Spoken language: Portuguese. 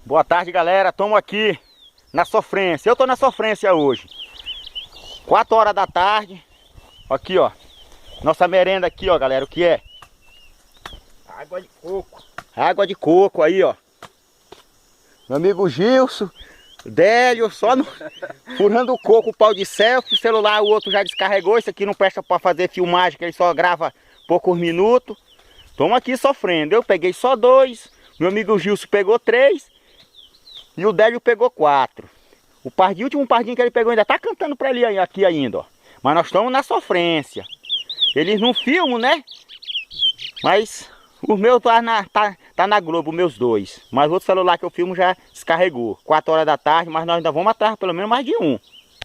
Boa tarde, galera. Estamos aqui na sofrência. Eu tô na sofrência hoje. 4 horas da tarde. Aqui, ó. Nossa merenda aqui, ó, galera. O que é? Água de coco. Água de coco aí, ó. Meu amigo Gilson, Délio, só no... furando o coco, o pau de selfie. O celular, o outro já descarregou. Isso aqui não presta para fazer filmagem, que ele só grava poucos minutos. Estamos aqui sofrendo. Eu peguei só 2. Meu amigo Gilson pegou 3. E o Délio pegou 4. O último pardinho que ele pegou ainda tá cantando pra ele aqui ainda, ó. Mas nós estamos na sofrência. Eles não filmam, né? Mas os meus tá na Globo, meus 2. Mas o outro celular que eu filmo já descarregou. 4 horas da tarde, mas nós ainda vamos atrás pelo menos mais de um.